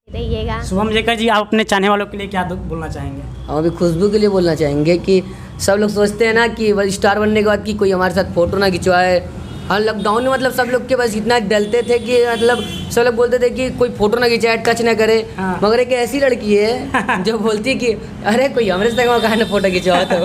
रहिएगा। शुभम जेकर जी, आप अपने चाहने वालों के लिए क्या बोलना चाहेंगे? हम अभी खुशबू के लिए बोलना चाहेंगे कि सब लोग सोचते हैं ना कि बस स्टार बनने के बाद कि कोई हमारे साथ फ़ोटो ना खिंचवाए। और लॉकडाउन में मतलब सब लोग के बस इतना डलते थे कि मतलब सब लोग बोलते थे कि कोई फ़ोटो ना खिंचाए, टच ना करे। हाँ। मगर एक ऐसी लड़की है जो बोलती है कि अरे कोई हमारे से कहाँ ना फ़ोटो खिंचवा तो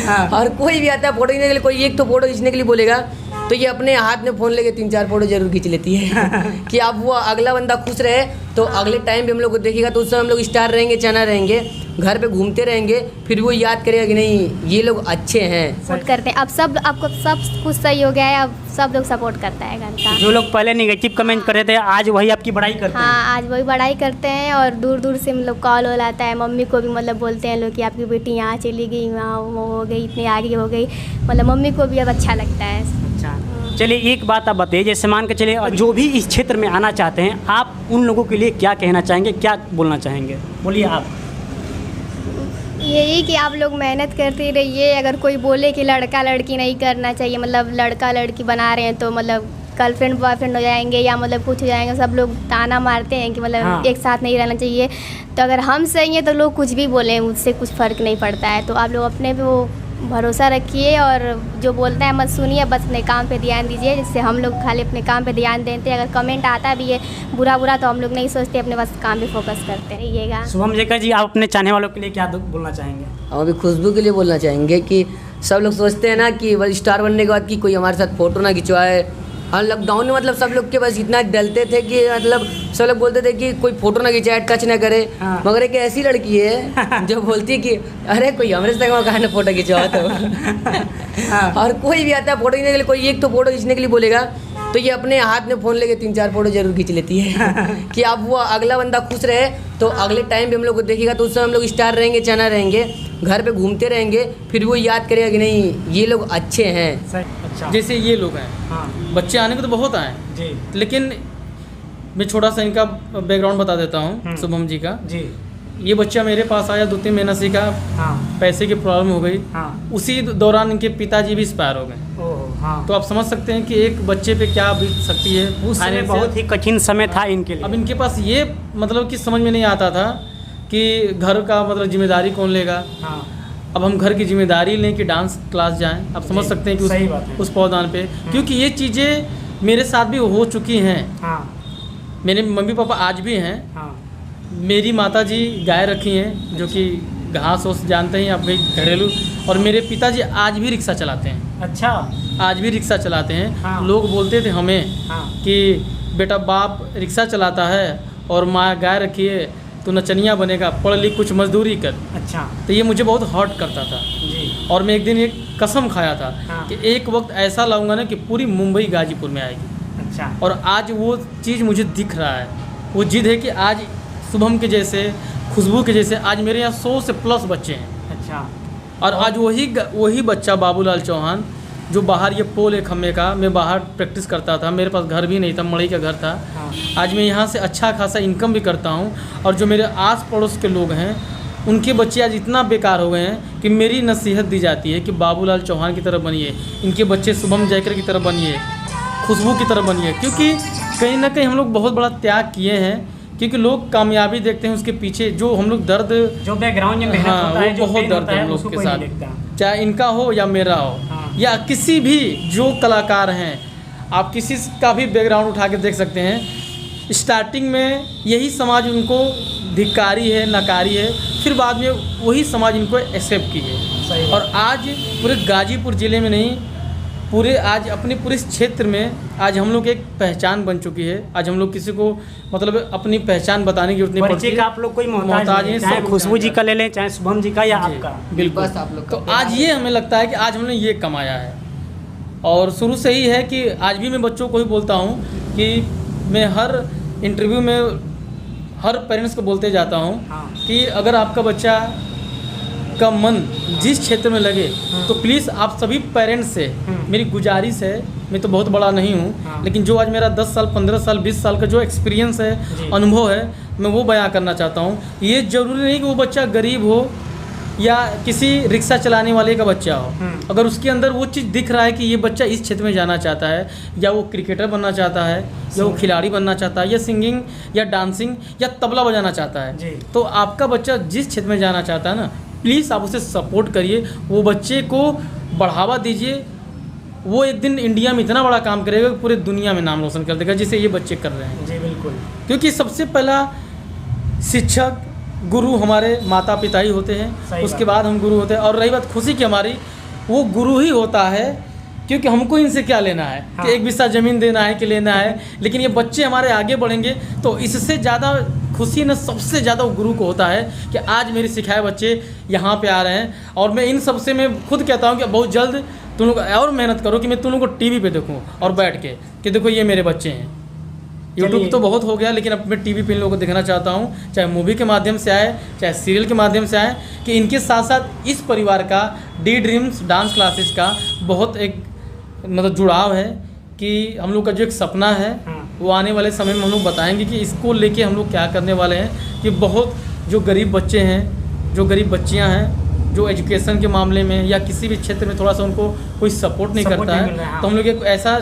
हाँ। और कोई भी आता है फ़ोटो खींचने के लिए, कोई एक तो फ़ोटो खींचने के लिए बोलेगा तो ये अपने हाथ में फ़ोन लेके 3-4 फोटो जरूर खींच लेती है कि अब वो अगला बंदा खुश रहे तो अगले टाइम भी हम लोग को देखेगा, तो उस समय हम लोग स्टार रहेंगे, चना रहेंगे, घर पे घूमते रहेंगे, फिर वो याद करेगा कि नहीं ये लोग अच्छे हैं। सपोर्ट करते हैं। अब सब आपको सब कुछ सही हो गया है, अब सब लोग सपोर्ट करता है घर का। जो लोग पहले नेगेटिव कमेंट कर रहे थे, आज वही आपकी बड़ाई करते हैं। हाँ, आज वही बड़ाई करते हैं और दूर दूर से मतलब कॉल हो आता है। मम्मी को भी मतलब बोलते हैं लोग कि आपकी बेटी यहाँ चली गई, वहाँ वो हो गई, इतनी आगे हो गई, मतलब मम्मी को भी अब अच्छा लगता है। अच्छा, चलिए एक बात आप बताइए, जैसे मान के चलिए जो भी इस क्षेत्र में आना चाहते हैं, आप उन लोगों के लिए क्या कहना चाहेंगे, क्या बोलना चाहेंगे? बोलिए आप। यही कि आप लोग मेहनत करते रहिए। अगर कोई बोले कि लड़का लड़की नहीं करना चाहिए, मतलब लड़का लड़की बना रहे हैं तो मतलब गर्लफ्रेंड बॉयफ्रेंड हो जाएंगे या मतलब कुछ हो जाएंगे, सब लोग ताना मारते हैं कि मतलब हाँ। एक साथ नहीं रहना चाहिए। तो अगर हम सही हैं तो लोग कुछ भी बोलें, उससे कुछ फ़र्क नहीं पड़ता है। तो आप लोग अपने पे वो भरोसा रखिए और जो बोलता है मत सुनिए, बस अपने काम पे ध्यान दीजिए। जिससे हम लोग खाली अपने काम पे ध्यान देते हैं। अगर कमेंट आता भी है बुरा तो हम लोग नहीं सोचते, अपने बस काम पे फोकस करते रहिएगा। शुभम जेकर जी, आप अपने चाहने वालों के लिए क्या बोलना चाहेंगे? हम अभी खुशबू के लिए बोलना चाहेंगे कि सब लोग सोचते हैं ना कि बस स्टार बनने के बाद कि कोई हमारे साथ फ़ोटो ना खिंचवाए। और लॉकडाउन में मतलब सब लोग के बस इतना डलते थे कि मतलब सब लोग बोलते थे कि कोई फ़ोटो ना खिंचाए, टच ना करे। हाँ। मगर एक ऐसी लड़की है जो बोलती है कि अरे कोई हमारे से कहाँ ना फ़ोटो खिंचवा तो हाँ। और कोई भी आता है फ़ोटो खींचने के लिए, कोई एक तो फ़ोटो खींचने के लिए बोलेगा तो ये अपने हाथ में फ़ोन लेके 3-4 फोटो जरूर खींच लेती है कि अब वो अगला बंदा खुश रहे तो अगले टाइम भी हम लोग को देखेगा, तो उस समय हम लोग स्टार रहेंगे, चना रहेंगे, घर पे घूमते रहेंगे, फिर वो याद करेगा कि नहीं ये लोग अच्छे हैं। अच्छा, जैसे ये लोग हैं, हाँ बच्चे आने को तो बहुत आए, जी लेकिन मैं छोटा सा इनका बैकग्राउंड बता देता हूँ शुभम जी का। जी, ये बच्चा मेरे पास आया 2-3 महीना सीखा, हाँ पैसे की प्रॉब्लम हो गई, हाँ, उसी दौरान इनके पिताजी भी एक्सपायर हो गए। ओह हाँ। तो आप समझ सकते हैं कि एक बच्चे पे क्या बीत सकती है। उस समय फाइनेंशियल- बहुत ही कठिन समय था इनके लिए। अब इनके पास ये मतलब कि समझ में नहीं आता था कि घर का मतलब जिम्मेदारी कौन लेगा। हाँ अब हम घर की जिम्मेदारी लें कि डांस क्लास जाएं, आप समझ जी, सकते हैं कि सही बात है। उस पौधान पे, क्योंकि ये चीज़ें मेरे साथ भी हो चुकी हैं। हाँ मेरे मम्मी पापा आज भी हैं। हाँ, मेरी माता जी गाय रखी हैं जो कि घास ओस जानते हैं आप भाई, घरेलू। और मेरे पिताजी आज भी रिक्शा चलाते हैं, अच्छा, आज भी रिक्शा चलाते हैं। हाँ। लोग बोलते थे हमें हाँ कि बेटा बाप रिक्शा चलाता है और माँ गाय रखी है, तो नचनिया बनेगा, पढ़ लिख कुछ मजदूरी कर। अच्छा, तो ये मुझे बहुत हर्ट करता था। जी और मैं एक दिन एक कसम खाया था हाँ। कि एक वक्त ऐसा लाऊंगा ना कि पूरी मुंबई गाजीपुर में आएगी। अच्छा, और आज वो चीज़ मुझे दिख रहा है, वो जिद है कि आज शुभम के जैसे, खुशबू के जैसे आज मेरे यहाँ 100 से प्लस बच्चे हैं। अच्छा, और आज वही बच्चा बाबूलाल चौहान जो बाहर ये पोल है खम्भे का, मैं बाहर प्रैक्टिस करता था, मेरे पास घर भी नहीं था, मड़ई का घर था। हाँ आज मैं यहाँ से अच्छा खासा इनकम भी करता हूँ। और जो मेरे आस पड़ोस के लोग हैं उनके बच्चे आज इतना बेकार हो गए हैं कि मेरी नसीहत दी जाती है कि बाबूलाल चौहान की तरह बनिए, इनके बच्चे शुभम जयकर की तरह बनिए, खुशबू की तरह बनिए। क्योंकि कहीं ना कहीं हम लोग बहुत बड़ा त्याग किए हैं, क्योंकि लोग कामयाबी देखते हैं, उसके पीछे जो हम लोग दर्द, जो बैकग्राउंड में मेहनत हाँ, होता है, वो जो बहुत pain दर्द होता है है, हम लोग उसको के कोई साथ, नहीं देखता। चाहे इनका हो या मेरा हो, हाँ। या किसी भी जो कलाकार हैं, आप किसी का भी बैकग्राउंड उठा के देख सकते हैं। स्टार्टिंग में यही समाज उनको धिक्कारी है, नकारी है, फिर बाद में वही समाज इनको एक्सेप्ट की है। सही बात। और आज पूरे गाजीपुर ज़िले में नहीं, पूरे आज अपने पूरे क्षेत्र में आज हम लोग एक पहचान बन चुकी है। आज हम लोग किसी को मतलब अपनी पहचान बताने की जरूरत नहीं परिचय पड़ती। का आप लोग कोई मोहताज मोहताज नहीं, नहीं, चाहे सब खुशबू जी का ले लें, चाहे शुभम जी का या जी, आपका। बिल्कुल। बस आप लोग का तो आज ये हमें लगता है कि आज हमने ये कमाया है। और शुरू से ही है कि आज भी मैं बच्चों को ही बोलता हूँ कि मैं हर इंटरव्यू में हर पेरेंट्स को बोलते जाता हूँ हाँ। कि अगर आपका बच्चा का मन जिस क्षेत्र में लगे तो प्लीज़ आप सभी पेरेंट्स से मेरी गुजारिश है, मैं तो बहुत बड़ा नहीं हूँ, हाँ। लेकिन जो आज मेरा 10 साल 15 साल 20 साल का जो एक्सपीरियंस है, जी। अनुभव है, मैं वो बयां करना चाहता हूँ। ये ज़रूरी नहीं कि वो बच्चा गरीब हो या किसी रिक्शा चलाने वाले का बच्चा हो, अगर उसके अंदर वो चीज़ दिख रहा है कि ये बच्चा इस क्षेत्र में जाना चाहता है, या वो क्रिकेटर बनना चाहता है, या वो खिलाड़ी बनना चाहता है, या सिंगिंग या डांसिंग या तबला बजाना चाहता है, तो आपका बच्चा जिस क्षेत्र में जाना चाहता है ना, प्लीज़ आप उसे सपोर्ट करिए, वो बच्चे को बढ़ावा दीजिए। वो एक दिन इंडिया में इतना बड़ा काम करेगा कि पूरे दुनिया में नाम रोशन कर देगा, जिसे ये बच्चे कर रहे हैं। जी बिल्कुल। क्योंकि सबसे पहला शिक्षक गुरु हमारे माता पिता ही होते हैं, उसके बाद हम गुरु होते हैं। और रही बात खुशी की हमारी, वो गुरु ही होता है, क्योंकि हमको इनसे क्या लेना है कि एक बिस्सा ज़मीन देना है कि लेना है, लेकिन ये बच्चे हमारे आगे बढ़ेंगे तो इससे ज़्यादा खुशी न सबसे ज़्यादा गुरु को होता है कि आज मेरे सिखाए बच्चे यहाँ पे आ रहे हैं। और मैं इन सबसे मैं खुद कहता हूँ कि बहुत जल्द तुम लोग और मेहनत करो कि मैं तुम लोग को टीवी पे देखूँ और बैठ के कि देखो ये मेरे बच्चे हैं। यूट्यूब तो बहुत हो गया, लेकिन अब मैं टीवी पे इन लोगों को दिखाना चाहता हूँ, चाहे मूवी के माध्यम से आए, चाहे सीरियल के माध्यम से आए, कि इनके साथ साथ इस परिवार का डी ड्रीम्स डांस क्लासेस का बहुत एक मतलब जुड़ाव है कि हम लोग का जो एक सपना है वो आने वाले समय में हम लोग बताएंगे कि इसको लेके हम लोग क्या करने वाले हैं। कि बहुत जो गरीब बच्चे हैं, जो गरीब बच्चियाँ हैं, जो एजुकेशन के मामले में या किसी भी क्षेत्र में थोड़ा सा उनको कोई सपोर्ट नहीं करता है, तो हम लोग एक ऐसा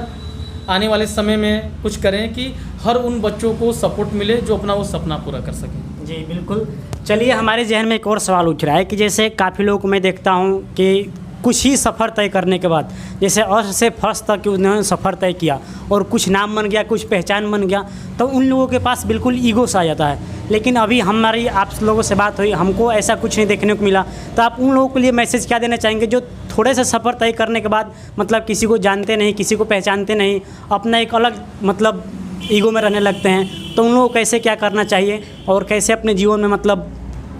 आने वाले समय में कुछ करें कि हर उन बच्चों को सपोर्ट मिले जो अपना वो सपना पूरा कर सकें। जी बिल्कुल। चलिए, हमारे जहन में एक और सवाल उठ रहा है कि जैसे काफ़ी लोगों को मैं देखता हूँ कि कुछ ही सफ़र तय करने के बाद, जैसे अर्श से फर्श तक उन्होंने सफ़र तय किया और कुछ नाम बन गया, कुछ पहचान बन गया, तो उन लोगों के पास बिल्कुल ईगो सा आ जाता है। लेकिन अभी हमारी आप लोगों से बात हुई, हमको ऐसा कुछ नहीं देखने को मिला। तो आप उन लोगों के लिए मैसेज क्या देना चाहेंगे जो थोड़े से सफ़र तय करने के बाद मतलब किसी को जानते नहीं, किसी को पहचानते नहीं, अपना एक अलग मतलब ईगो में रहने लगते हैं, तो उन लोगों को कैसे क्या करना चाहिए और कैसे अपने जीवन में मतलब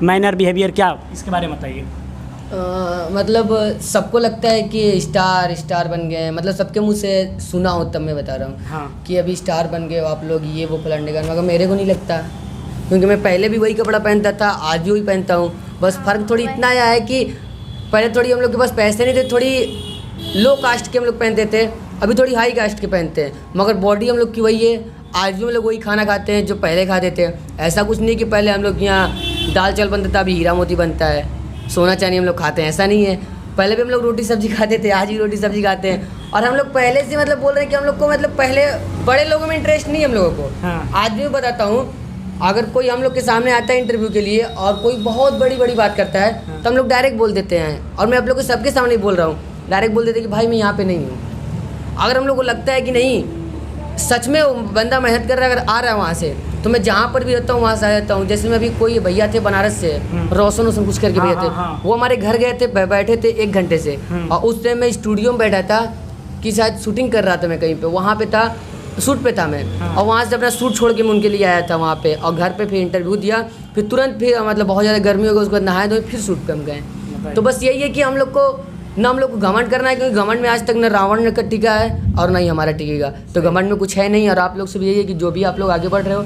मैनर बिहेवियर क्या, इसके बारे में बताइए। मतलब सबको लगता है कि स्टार बन गए हैं, मतलब सबके मुंह से सुना हो, तब मैं बता रहा हूँ कि अभी स्टार बन गए हो आप लोग, ये वो फलाने का, मगर मेरे को नहीं लगता, क्योंकि मैं पहले भी वही कपड़ा पहनता था, आज भी वही पहनता हूँ। बस फ़र्क थोड़ी इतना आया है कि पहले थोड़ी हम लोग के पास पैसे नहीं थे, थोड़ी लो कास्ट के हम लोग पहनते थे, अभी थोड़ी हाई कास्ट के पहनते हैं, मगर बॉडी हम लोग की वही है। आज भी हम लोग वही खाना खाते हैं जो पहले खाते थे। ऐसा कुछ नहीं कि पहले हम लोग यहाँ दाल चावल बनता था, अभी हीरा मोती बनता है, सोना चांदी हम लोग खाते हैं, ऐसा नहीं है। पहले भी हम लोग रोटी सब्जी खाते थे, आज भी रोटी सब्जी खाते हैं। और हम लोग पहले से मतलब बोल रहे हैं कि हम लोग को मतलब पहले बड़े लोगों में इंटरेस्ट नहीं है हम लोगों को। आज भी मैं बताता हूँ, अगर कोई हम लोग के सामने आता है इंटरव्यू के लिए और कोई बहुत बड़ी बात करता है, तो हम लोग डायरेक्ट बोल देते हैं। और मैं आप लोग को सबके सामने बोल रहा हूँ, डायरेक्ट बोल देते हैं कि भाई मैं यहाँ पे नहीं हूँ। अगर हम लोग को लगता है कि नहीं सच में वो बंदा मेहनत कर रहा है, अगर आ रहा है वहाँ से, तो मैं जहाँ पर भी रहता हूँ वहाँ से आ जाता हूँ। जैसे मैं अभी कोई भैया थे बनारस से, रोशन कुछ करके भैया थे, वो हमारे घर गए थे, बैठे थे 1 घंटे से, और उस टाइम मैं स्टूडियो में बैठा था कि शायद शूटिंग कर रहा था मैं कहीं पे, वहाँ पे था, शूट पे था मैं, और वहाँ से अपना शूट छोड़ के मैं उनके लिए आया था वहाँ पे, और घर पे फिर इंटरव्यू दिया, फिर तुरंत फिर मतलब बहुत ज़्यादा गर्मी हो गई, उसके बाद नहाए धोए फिर शूट पे हम गए। तो बस यही है कि हम लोग को ना हम लोग को घमंड करना है, क्योंकि घमंड में आज तक न रावण का टिका है और ना ही हमारा टिकेगा, तो घमंड में कुछ है नहीं। और आप लोग से भी यही है कि जो भी आप लोग आगे बढ़ रहे हो,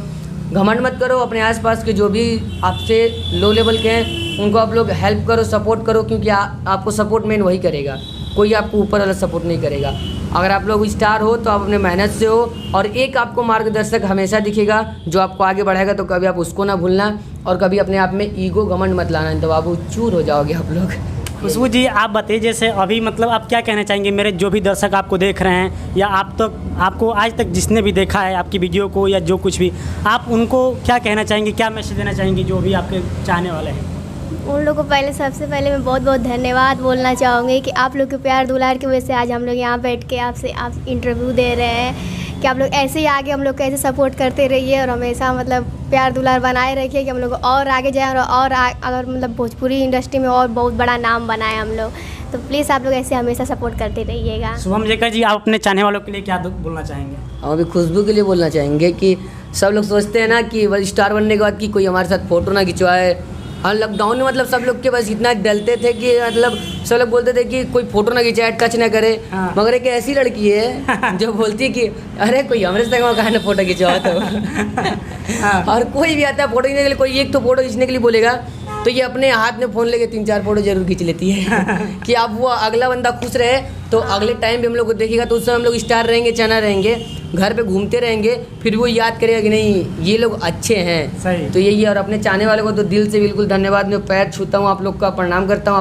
घमंड मत करो, अपने आसपास के जो भी आपसे लो लेवल के हैं उनको आप लोग हेल्प करो, सपोर्ट करो, क्योंकि आपको सपोर्ट मेन वही करेगा, कोई आपको ऊपर वाला सपोर्ट नहीं करेगा। अगर आप लोग स्टार हो तो आप अपने मेहनत से हो, और एक आपको मार्गदर्शक हमेशा दिखेगा जो आपको आगे बढ़ाएगा, तो कभी आप उसको ना भूलना, और कभी अपने आप में ईगो घमंड मत लाना, तो बाबू चूर हो जाओगे आप लोग। खुशबू जी, आप बताइए, जैसे अभी मतलब आप क्या कहना चाहेंगे मेरे जो भी दर्शक आपको देख रहे हैं, या आपको आज तक जिसने भी देखा है आपकी वीडियो को या जो कुछ भी, आप उनको क्या कहना चाहेंगे, क्या मैसेज देना चाहेंगे जो भी आपके चाहने वाले हैं? उन लोगों को सबसे पहले मैं बहुत बहुत धन्यवाद बोलना चाहूँगी कि आप लोग के प्यार दुलार की वजह से आज हम लोग यहाँ बैठ के आप इंटरव्यू दे रहे हैं, कि आप लोग ऐसे ही आगे हम लोग को ऐसे सपोर्ट करते रहिए, और हमेशा मतलब प्यार दुलार बनाए रखिए कि हम लोग और आगे जाएँ, और अगर मतलब भोजपुरी इंडस्ट्री में और बहुत बड़ा नाम बनाए हम लोग, तो प्लीज़ आप लोग ऐसे हमेशा सपोर्ट करते रहिएगा। शुभम जेकर जी, आप अपने चाहने वालों के लिए क्या बोलना चाहेंगे? हम अभी खुशबू के लिए बोलना चाहेंगे कि सब लोग सोचते हैं ना कि स्टार बनने के बाद कि कोई हमारे साथ फ़ोटो ना खिंचवाए। हाँ, लॉकडाउन में मतलब सब लोग के बस इतना डलते थे कि मतलब सब लोग बोलते थे कि कोई फ़ोटो ना खिंचाए, टच ना करे। मगर एक ऐसी लड़की है जो बोलती है कि अरे कोई हमारे से कहाँ ना फ़ोटो खिंचवा, तो और कोई भी आता है फ़ोटो खींचने के लिए, कोई एक तो फ़ोटो खींचने के लिए बोलेगा, तो ये अपने हाथ में फ़ोन लेके 3-4 फोटो जरूर खींच लेती है कि अब वो अगला बंदा खुश रहे, तो अगले टाइम भी हम लोग को देखेगा तो उस समय हम लोग स्टार रहेंगे, चैनल रहेंगे, घर पे घूमते रहेंगे, फिर वो याद करेगा कि नहीं ये लोग अच्छे हैं। सही। तो यही है। और अपने चाहने वालों को तो दिल से बिल्कुल धन्यवाद, मैं पैर छूता हूँ, आप लोग का प्रणाम करता हूँ।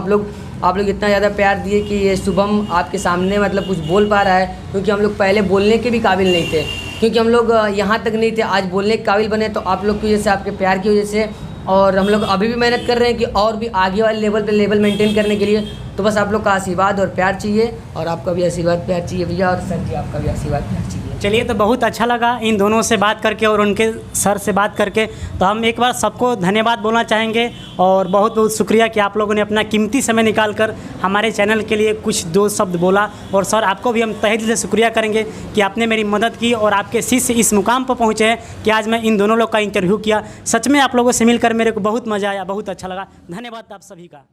आप लोग इतना ज़्यादा प्यार दिए कि ये शुभम आपके सामने मतलब कुछ बोल पा रहा है, क्योंकि हम लोग पहले बोलने के भी काबिल नहीं थे, क्योंकि हम लोग यहाँ तक नहीं थे, आज बोलने के काबिल बने तो आप लोग की वजह से, आपके प्यार की वजह से। और हम लोग अभी भी मेहनत कर रहे हैं कि और भी आगे वाले लेवल पे लेवल मेंटेन करने के लिए। तो बस आप लोग का आशीर्वाद और प्यार चाहिए, और आपका भी आशीर्वाद प्यार चाहिए भैया, और सर जी आपका भी आशीर्वाद प्यार चाहिए। चलिए, तो बहुत अच्छा लगा इन दोनों से बात करके और उनके सर से बात करके। तो हम एक बार सबको धन्यवाद बोलना चाहेंगे और बहुत बहुत शुक्रिया कि आप लोगों ने अपना कीमती समय निकाल कर हमारे चैनल के लिए कुछ 2 शब्द बोला। और सर आपको भी हम तहे दिल से शुक्रिया करेंगे कि आपने मेरी मदद की और आपके शिष्य इस मुकाम पर पहुँचे हैं कि आज मैं इन दोनों लोग का इंटरव्यू किया। सच में आप लोगों से मिलकर मेरे को बहुत मज़ा आया, बहुत अच्छा लगा। धन्यवाद आप सभी का।